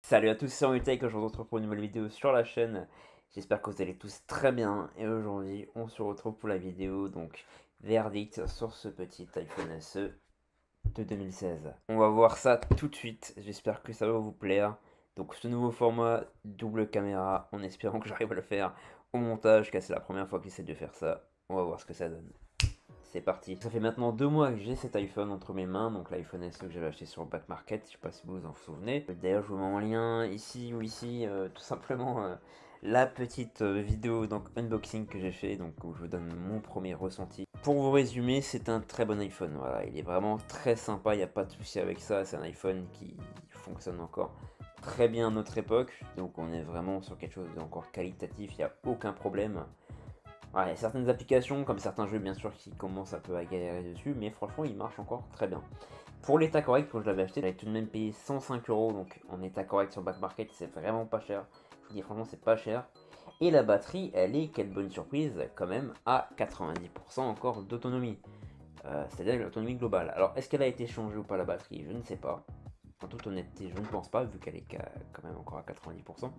Salut à tous, c'est Tech, aujourd'hui on se retrouve pour une nouvelle vidéo sur la chaîne. J'espère que vous allez tous très bien et aujourd'hui on se retrouve pour la vidéo donc verdict sur ce petit iPhone SE de 2016. On va voir ça tout de suite, j'espère que ça va vous plaire. Donc ce nouveau format double caméra en espérant que j'arrive à le faire au montage car c'est la première fois que j'essaie de faire ça. On va voir ce que ça donne. C'est parti. Ça fait maintenant 2 mois que j'ai cet iPhone entre mes mains, donc l'iPhone SE que j'avais acheté sur le Back Market, je sais pas si vous vous en souvenez. D'ailleurs, je vous mets en lien ici ou ici, tout simplement la petite vidéo donc unboxing que j'ai fait, donc où je vous donne mon premier ressenti. Pour vous résumer, c'est un très bon iPhone, voilà, il est vraiment très sympa, il n'y a pas de souci avec ça, c'est un iPhone qui fonctionne encore très bien à notre époque, donc on est vraiment sur quelque chose d'encore qualitatif, il n'y a aucun problème. Ouais, il y a certaines applications, comme certains jeux bien sûr, qui commencent un peu à galérer dessus, mais franchement, il marche encore très bien. Pour l'état correct, quand je l'avais acheté, j'avais tout de même payé 105 euros, donc en état correct sur Back Market, c'est vraiment pas cher. Je vous dis franchement, c'est pas cher. Et la batterie, elle est, quelle bonne surprise, quand même, à 90% encore d'autonomie. C'est-à-dire l'autonomie globale. Alors, est-ce qu'elle a été changée ou pas la batterie? Je ne sais pas. En toute honnêteté, je ne pense pas, vu qu'elle est quand même encore à 90%.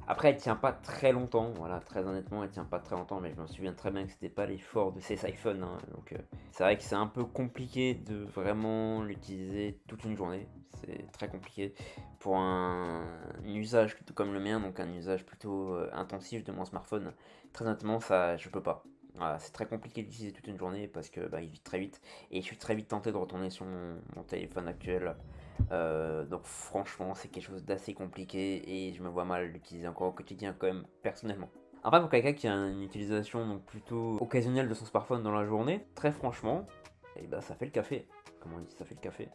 Après, elle tient pas très longtemps, voilà, très honnêtement, elle tient pas très longtemps, mais je me souviens très bien que c'était pas l'effort de ces iPhones, hein, donc c'est vrai que c'est un peu compliqué de vraiment l'utiliser toute une journée, c'est très compliqué pour un usage plutôt comme le mien, donc un usage plutôt intensif de mon smartphone. Très honnêtement, ça, je peux pas. Voilà, c'est très compliqué d'utiliser toute une journée parce que bah, il vit très vite et je suis très vite tenté de retourner sur mon téléphone actuel. Donc franchement, c'est quelque chose d'assez compliqué et je me vois mal l'utiliser encore au quotidien quand même, personnellement. Après, pour quelqu'un qui a une utilisation donc plutôt occasionnelle de son smartphone dans la journée, très franchement, et bah ça fait le café. Comme on dit, ça fait le café.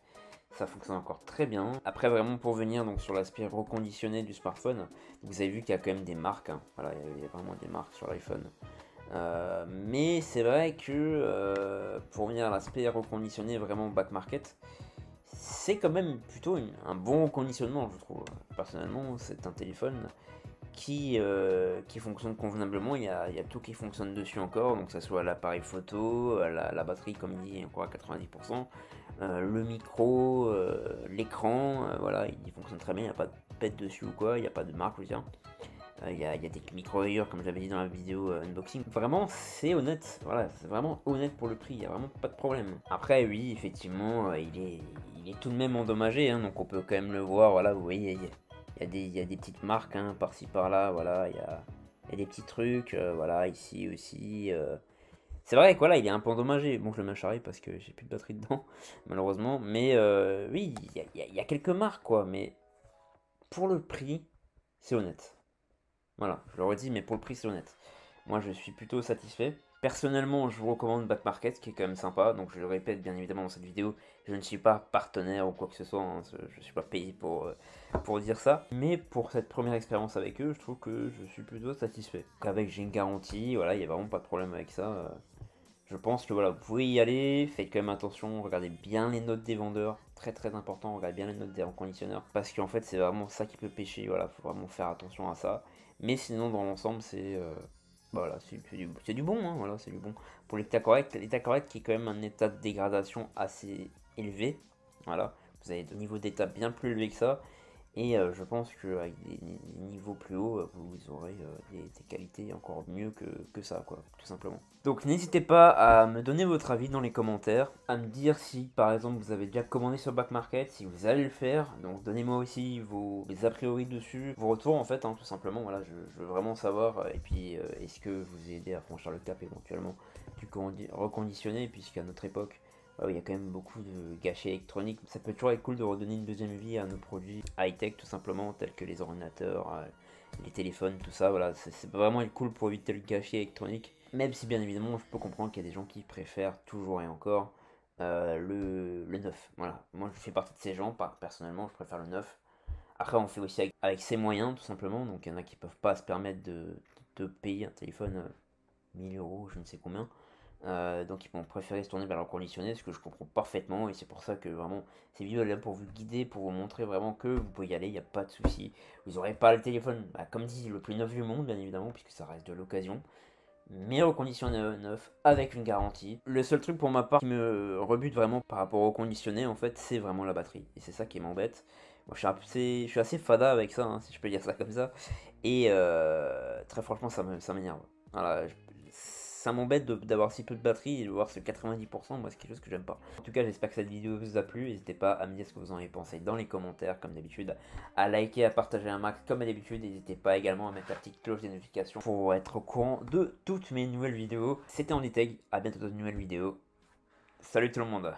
Ça fonctionne encore très bien. Après, vraiment pour venir donc sur l'aspect reconditionné du smartphone, vous avez vu qu'il y a quand même des marques, hein. Voilà, il y a vraiment des marques sur l'iPhone. Mais c'est vrai que pour venir à l'aspect reconditionné vraiment back market, c'est quand même plutôt un bon conditionnement, je trouve. Personnellement, c'est un téléphone qui fonctionne convenablement. Il y a tout qui fonctionne dessus encore, donc que ce soit l'appareil photo, la batterie, comme il dit, encore à 90%, le micro, l'écran, voilà, il fonctionne très bien. Il n'y a pas de pète dessus ou quoi, il n'y a pas de marque, je veux dire. Il y a des micro-rayures, comme j'avais dit dans la vidéo unboxing. Vraiment, c'est honnête. Voilà, c'est vraiment honnête pour le prix. Il n'y a vraiment pas de problème. Après, oui, effectivement, il est tout de même endommagé. Hein, donc, on peut quand même le voir. Voilà, vous voyez, il y a des petites marques hein, par-ci par-là. Voilà, il y a des petits trucs. Voilà, ici aussi. C'est vrai que voilà, il est un peu endommagé. Bon, je le mets à charrer parce que j'ai plus de batterie dedans, malheureusement. Mais oui, il y a quelques marques, quoi. Mais pour le prix, c'est honnête. Voilà, je le redis, mais pour le prix, c'est honnête. Moi, je suis plutôt satisfait. Personnellement, je vous recommande Back Market, qui est quand même sympa. Donc, je le répète bien évidemment dans cette vidéo, je ne suis pas partenaire ou quoi que ce soit. Hein, je ne suis pas payé pour dire ça. Mais pour cette première expérience avec eux, je trouve que je suis plutôt satisfait. Avec j'ai une garantie, voilà, il n'y a vraiment pas de problème avec ça. Je pense que voilà, vous pouvez y aller, faites quand même attention, regardez bien les notes des vendeurs, très très important, regardez bien les notes des reconditionneurs, parce qu'en fait c'est vraiment ça qui peut pêcher, voilà, faut vraiment faire attention à ça. Mais sinon dans l'ensemble c'est voilà, c'est du bon, hein, voilà, c'est du bon. Pour l'état correct qui est quand même un état de dégradation assez élevé, voilà, vous avez des niveaux d'état bien plus élevés que ça, et je pense qu'avec des niveaux plus hauts, vous aurez des qualités encore mieux que ça, quoi, tout simplement. Donc n'hésitez pas à me donner votre avis dans les commentaires, à me dire si par exemple vous avez déjà commandé sur Back Market, si vous allez le faire. Donc donnez-moi aussi vos a priori dessus, vos retours en fait, hein, tout simplement. Voilà, je veux vraiment savoir. Et puis est-ce que vous aidez à franchir le cap éventuellement du reconditionné, puisqu'à notre époque, il y a quand même beaucoup de gâchis électroniques. Ça peut toujours être cool de redonner une deuxième vie à nos produits high-tech tout simplement, tels que les ordinateurs, les téléphones, tout ça. Voilà, c'est vraiment cool pour éviter le gâchis électronique. Même si bien évidemment, je peux comprendre qu'il y a des gens qui préfèrent toujours et encore le neuf. Voilà, moi je fais partie de ces gens, personnellement, je préfère le neuf. Après, on fait aussi avec ses moyens tout simplement. Donc il y en a qui peuvent pas se permettre de payer un téléphone 1000 euros, je ne sais combien. Donc ils vont préférer se tourner vers leur conditionné, ce que je comprends parfaitement, et c'est pour ça que vraiment ces vidéos là pour vous guider, pour vous montrer vraiment que vous pouvez y aller, il n'y a pas de souci. Vous n'aurez pas le téléphone, bah, comme dit, le plus neuf du monde, bien évidemment, puisque ça reste de l'occasion, mais reconditionné neuf, avec une garantie. Le seul truc pour ma part qui me rebute vraiment par rapport au conditionné, en fait, c'est vraiment la batterie, et c'est ça qui m'embête. Moi, je suis assez fada avec ça, hein, si je peux dire ça comme ça. Et très franchement, ça m'énerve. Voilà, ça m'embête d'avoir si peu de batterie et de voir ce 90%, moi c'est quelque chose que j'aime pas. En tout cas, j'espère que cette vidéo vous a plu. N'hésitez pas à me dire ce que vous en avez pensé dans les commentaires, comme d'habitude, à liker, à partager un max, comme d'habitude. N'hésitez pas également à mettre la petite cloche des notifications pour être au courant de toutes mes nouvelles vidéos. C'était Andytech, à bientôt dans une nouvelle vidéo. Salut tout le monde.